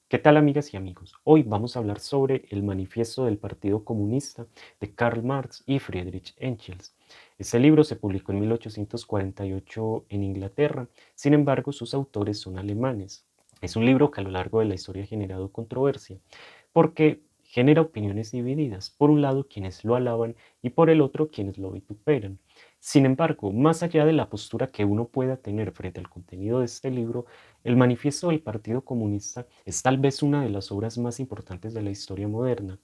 ¿Qué tal, amigas y amigos? Hoy vamos a hablar sobre el manifiesto del Partido Comunista de Karl Marx y Friedrich Engels. Este libro se publicó en 1848 en Inglaterra, sin embargo sus autores son alemanes. Es un libro que a lo largo de la historia ha generado controversia, porque genera opiniones divididas, por un lado quienes lo alaban y por el otro quienes lo vituperan. Sin embargo, más allá de la postura que uno pueda tener frente al contenido de este libro, el Manifiesto del Partido Comunista es tal vez una de las obras más importantes de la historia moderna,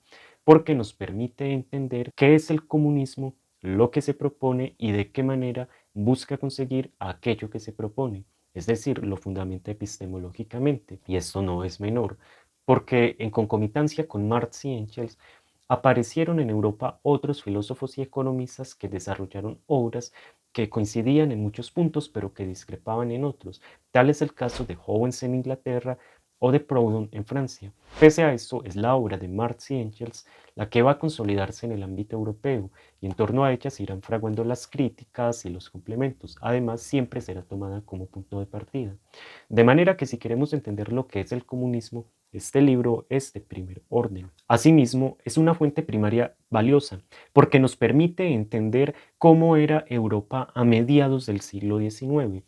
porque nos permite entender qué es el comunismo, lo que se propone y de qué manera busca conseguir aquello que se propone, es decir, lo fundamenta epistemológicamente. Y esto no es menor, porque en concomitancia con Marx y Engels, aparecieron en Europa otros filósofos y economistas que desarrollaron obras que coincidían en muchos puntos, pero que discrepaban en otros. Tal es el caso de Hobbes en Inglaterra o de Proudhon en Francia. Pese a esto, es la obra de Marx y Engels la que va a consolidarse en el ámbito europeo, y en torno a ella se irán fraguando las críticas y los complementos. Además, siempre será tomada como punto de partida. De manera que si queremos entender lo que es el comunismo, este libro es de primer orden. Asimismo, es una fuente primaria valiosa porque nos permite entender cómo era Europa a mediados del siglo XIX.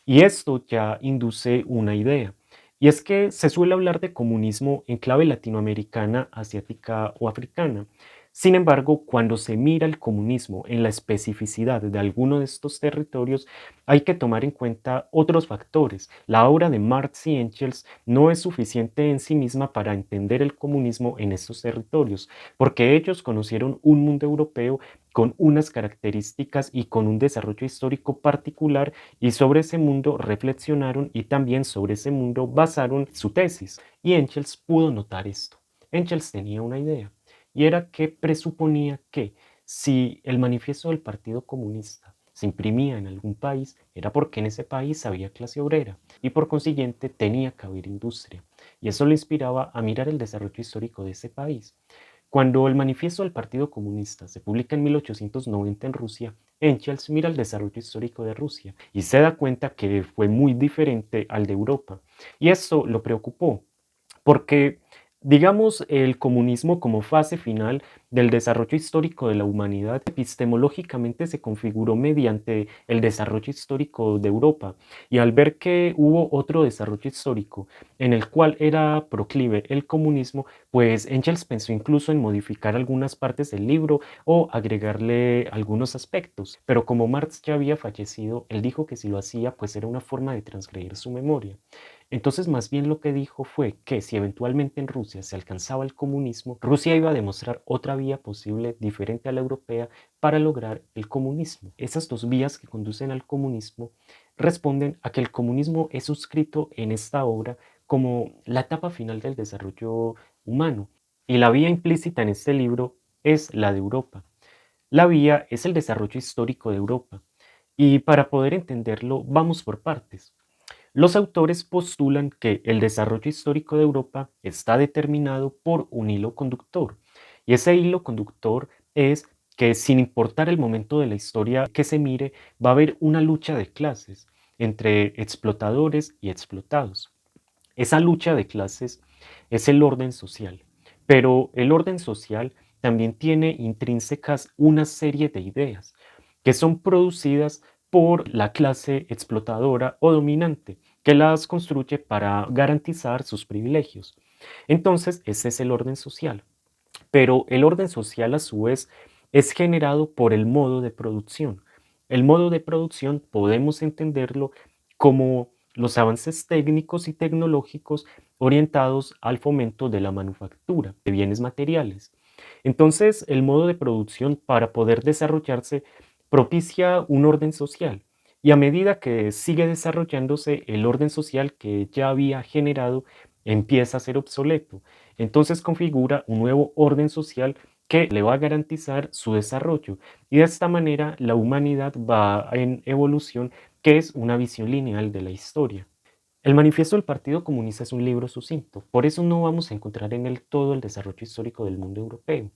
Y esto ya induce una idea. Y es que se suele hablar de comunismo en clave latinoamericana, asiática o africana. Sin embargo, cuando se mira el comunismo en la especificidad de alguno de estos territorios, hay que tomar en cuenta otros factores. La obra de Marx y Engels no es suficiente en sí misma para entender el comunismo en estos territorios, porque ellos conocieron un mundo europeo con unas características y con un desarrollo histórico particular, y sobre ese mundo reflexionaron y también sobre ese mundo basaron su tesis. Y Engels pudo notar esto. Engels tenía una idea, y era que presuponía que si el manifiesto del Partido Comunista se imprimía en algún país, era porque en ese país había clase obrera y por consiguiente tenía que haber industria. Y eso le inspiraba a mirar el desarrollo histórico de ese país. Cuando el manifiesto del Partido Comunista se publica en 1890 en Rusia, Engels mira el desarrollo histórico de Rusia y se da cuenta que fue muy diferente al de Europa. Y esto lo preocupó, porque, digamos, el comunismo como fase final del desarrollo histórico de la humanidad epistemológicamente se configuró mediante el desarrollo histórico de Europa. Y al ver que hubo otro desarrollo histórico en el cual era proclive el comunismo, pues Engels pensó incluso en modificar algunas partes del libro o agregarle algunos aspectos. Pero como Marx ya había fallecido, él dijo que si lo hacía, pues era una forma de transgredir su memoria. Entonces, más bien lo que dijo fue que si eventualmente en Rusia se alcanzaba el comunismo, Rusia iba a demostrar otra vía posible diferente a la europea para lograr el comunismo. Esas dos vías que conducen al comunismo responden a que el comunismo es suscrito en esta obra como la etapa final del desarrollo humano, y la vía implícita en este libro es la de Europa. La vía es el desarrollo histórico de Europa, y para poder entenderlo vamos por partes. Los autores postulan que el desarrollo histórico de Europa está determinado por un hilo conductor, y ese hilo conductor es que, sin importar el momento de la historia que se mire, va a haber una lucha de clases entre explotadores y explotados. Esa lucha de clases es el orden social, pero el orden social también tiene intrínsecas una serie de ideas que son producidas por la clase explotadora o dominante, que las construye para garantizar sus privilegios. Entonces, ese es el orden social. Pero el orden social, a su vez, es generado por el modo de producción. El modo de producción podemos entenderlo como los avances técnicos y tecnológicos orientados al fomento de la manufactura de bienes materiales. Entonces, el modo de producción, para poder desarrollarse, propicia un orden social. Y a medida que sigue desarrollándose, el orden social que ya había generado empieza a ser obsoleto. Entonces configura un nuevo orden social que le va a garantizar su desarrollo. Y de esta manera la humanidad va en evolución, que es una visión lineal de la historia. El Manifiesto del Partido Comunista es un libro sucinto, por eso no vamos a encontrar en él todo el desarrollo histórico del mundo europeo.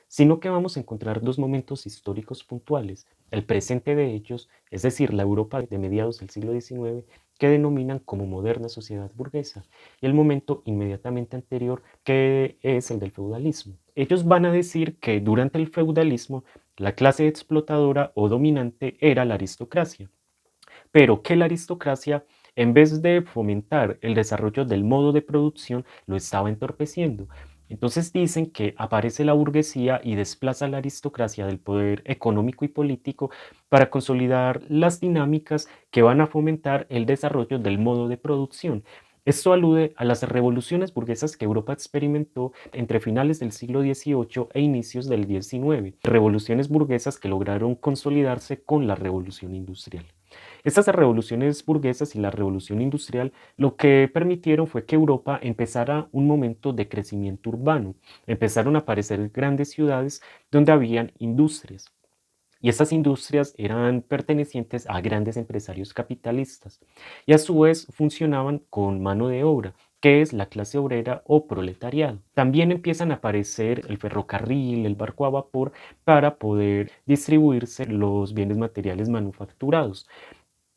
sino que vamos a encontrar dos momentos históricos puntuales, el presente de ellos, es decir, la Europa de mediados del siglo XIX, que denominan como moderna sociedad burguesa, y el momento inmediatamente anterior, que es el del feudalismo. Ellos van a decir que durante el feudalismo, la clase explotadora o dominante era la aristocracia, pero que la aristocracia, en vez de fomentar el desarrollo del modo de producción, lo estaba entorpeciendo. Entonces dicen que aparece la burguesía y desplaza a la aristocracia del poder económico y político para consolidar las dinámicas que van a fomentar el desarrollo del modo de producción. Esto alude a las revoluciones burguesas que Europa experimentó entre finales del siglo XVIII e inicios del XIX, revoluciones burguesas que lograron consolidarse con la revolución industrial. Estas revoluciones burguesas y la revolución industrial lo que permitieron fue que Europa empezara un momento de crecimiento urbano. Empezaron a aparecer grandes ciudades donde habían industrias. Y estas industrias eran pertenecientes a grandes empresarios capitalistas y a su vez funcionaban con mano de obra, que es la clase obrera o proletariado. También empiezan a aparecer el ferrocarril, el barco a vapor para poder distribuirse los bienes materiales manufacturados.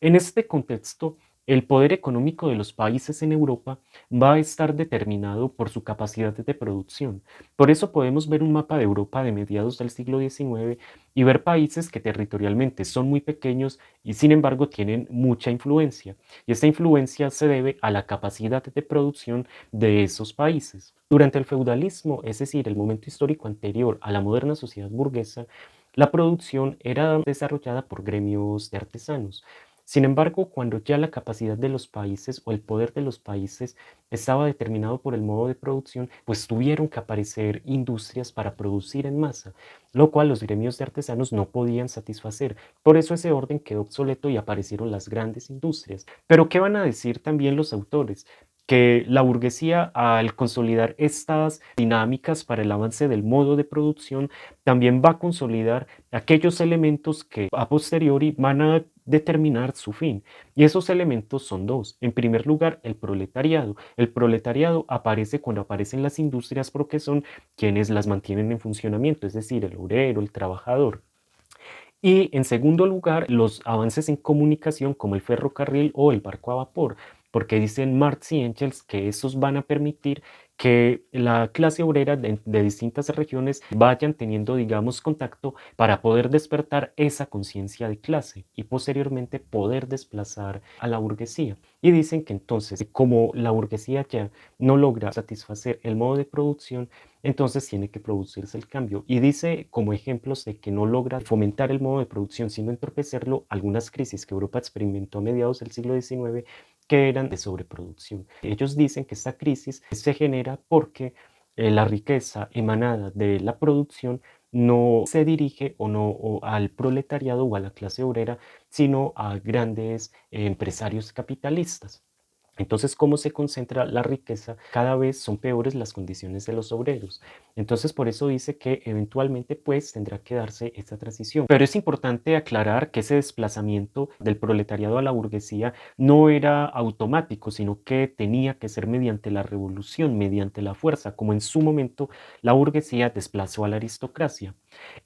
En este contexto, el poder económico de los países en Europa va a estar determinado por su capacidad de producción. Por eso podemos ver un mapa de Europa de mediados del siglo XIX y ver países que territorialmente son muy pequeños y sin embargo tienen mucha influencia. Y esta influencia se debe a la capacidad de producción de esos países. Durante el feudalismo, es decir, el momento histórico anterior a la moderna sociedad burguesa, la producción era desarrollada por gremios de artesanos. Sin embargo, cuando ya la capacidad de los países o el poder de los países estaba determinado por el modo de producción, pues tuvieron que aparecer industrias para producir en masa, lo cual los gremios de artesanos no podían satisfacer. Por eso ese orden quedó obsoleto y aparecieron las grandes industrias. Pero ¿qué van a decir también los autores? Que la burguesía, al consolidar estas dinámicas para el avance del modo de producción, también va a consolidar aquellos elementos que a posteriori van a determinar su fin. Y esos elementos son dos. En primer lugar, el proletariado. El proletariado aparece cuando aparecen las industrias porque son quienes las mantienen en funcionamiento, es decir, el obrero, el trabajador. Y en segundo lugar, los avances en comunicación como el ferrocarril o el barco a vapor, porque dicen Marx y Engels que esos van a permitir que la clase obrera de distintas regiones vayan teniendo, digamos, contacto para poder despertar esa conciencia de clase y posteriormente poder desplazar a la burguesía. Y dicen que entonces, como la burguesía ya no logra satisfacer el modo de producción, entonces tiene que producirse el cambio. Y dice como ejemplos de que no logra fomentar el modo de producción, sino entorpecerlo, algunas crisis que Europa experimentó a mediados del siglo XIX que eran de sobreproducción. Ellos dicen que esta crisis se genera porque la riqueza emanada de la producción no se dirige o al proletariado o a la clase obrera, sino a grandes empresarios capitalistas. Entonces, ¿cómo se concentra la riqueza? Cada vez son peores las condiciones de los obreros. Entonces, por eso dice que eventualmente pues tendrá que darse esta transición. Pero es importante aclarar que ese desplazamiento del proletariado a la burguesía no era automático, sino que tenía que ser mediante la revolución, mediante la fuerza, como en su momento la burguesía desplazó a la aristocracia.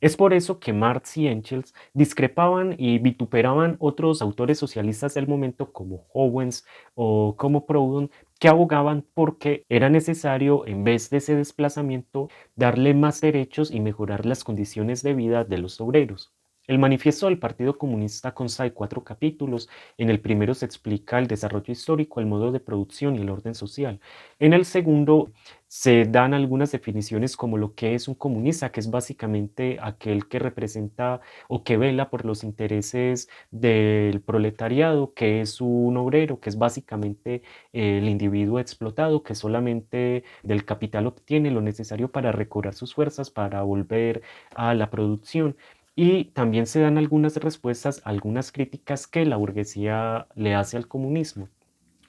Es por eso que Marx y Engels discrepaban y vituperaban otros autores socialistas del momento como Owens o como Proudhon, que abogaban porque era necesario, en vez de ese desplazamiento, darle más derechos y mejorar las condiciones de vida de los obreros. El manifiesto del Partido Comunista consta de 4 capítulos. En el primero se explica el desarrollo histórico, el modo de producción y el orden social. En el segundo se dan algunas definiciones como lo que es un comunista, que es básicamente aquel que representa o que vela por los intereses del proletariado, que es un obrero, que es básicamente el individuo explotado, que solamente del capital obtiene lo necesario para recobrar sus fuerzas, para volver a la producción. Y también se dan algunas respuestas, algunas críticas que la burguesía le hace al comunismo.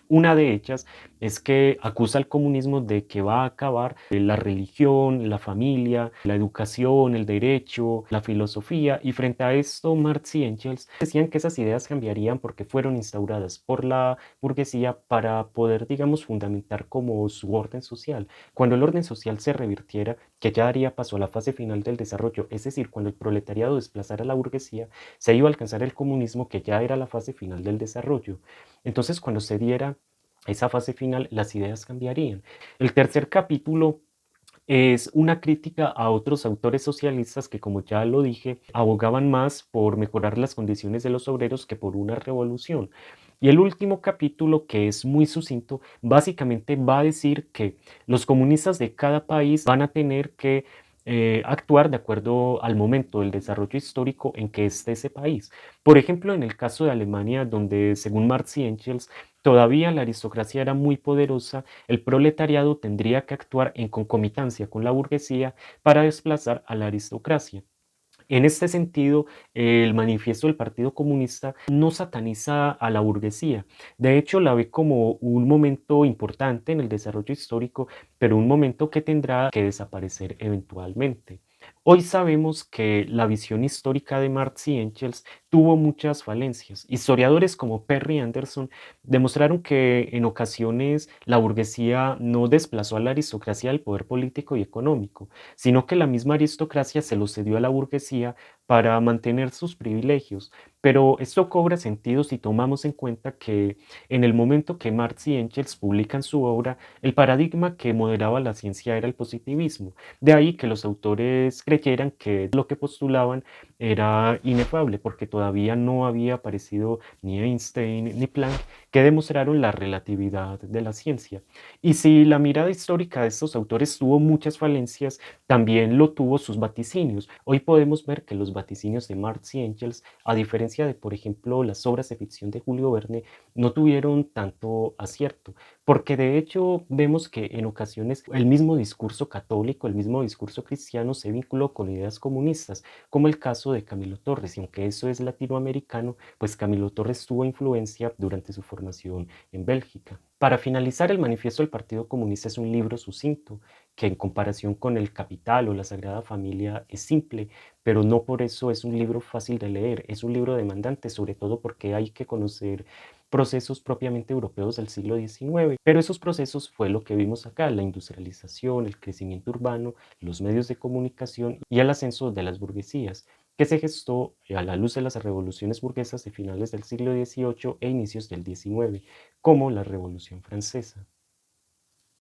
Una de ellas es que acusa al comunismo de que va a acabar la religión, la familia, la educación, el derecho, la filosofía, y frente a esto Marx y Engels decían que esas ideas cambiarían porque fueron instauradas por la burguesía para poder, digamos, fundamentar como su orden social. Cuando el orden social se revirtiera, que ya daría paso a la fase final del desarrollo, es decir, cuando el proletariado desplazara a la burguesía, se iba a alcanzar el comunismo, que ya era la fase final del desarrollo. Entonces, cuando se diera esa fase final, las ideas cambiarían. El tercer capítulo es una crítica a otros autores socialistas que, como ya lo dije, abogaban más por mejorar las condiciones de los obreros que por una revolución. Y el último capítulo, que es muy sucinto, básicamente va a decir que los comunistas de cada país van a tener que actuar de acuerdo al momento del desarrollo histórico en que esté ese país. Por ejemplo, en el caso de Alemania, donde según Marx y Engels, todavía la aristocracia era muy poderosa, el proletariado tendría que actuar en concomitancia con la burguesía para desplazar a la aristocracia. En este sentido, el manifiesto del Partido Comunista no sataniza a la burguesía. De hecho, la ve como un momento importante en el desarrollo histórico, pero un momento que tendrá que desaparecer eventualmente. Hoy sabemos que la visión histórica de Marx y Engels tuvo muchas falencias. Historiadores como Perry Anderson demostraron que en ocasiones la burguesía no desplazó a la aristocracia del poder político y económico, sino que la misma aristocracia se lo cedió a la burguesía para mantener sus privilegios. Pero esto cobra sentido si tomamos en cuenta que en el momento que Marx y Engels publican su obra, el paradigma que moderaba la ciencia era el positivismo. De ahí que los autores creyeran que lo que postulaban era inefable, porque todavía no había aparecido ni Einstein ni Planck que demostraron la relatividad de la ciencia. Y si la mirada histórica de estos autores tuvo muchas falencias, también lo tuvo sus vaticinios. Hoy podemos ver que los vaticinios de Marx y Engels, a diferencia de, por ejemplo, las obras de ficción de Julio Verne, no tuvieron tanto acierto, porque de hecho vemos que en ocasiones el mismo discurso católico, el mismo discurso cristiano se vinculó con ideas comunistas, como el caso de Camilo Torres, y aunque eso es latinoamericano, pues Camilo Torres tuvo influencia durante su formación en Bélgica. Para finalizar, el manifiesto del Partido Comunista es un libro sucinto, que en comparación con El Capital o La Sagrada Familia es simple, pero no por eso es un libro fácil de leer, es un libro demandante, sobre todo porque hay que conocer procesos propiamente europeos del siglo XIX, pero esos procesos fue lo que vimos acá, la industrialización, el crecimiento urbano, los medios de comunicación y el ascenso de las burguesías, que se gestó a la luz de las revoluciones burguesas de finales del siglo XVIII e inicios del XIX, como la Revolución Francesa.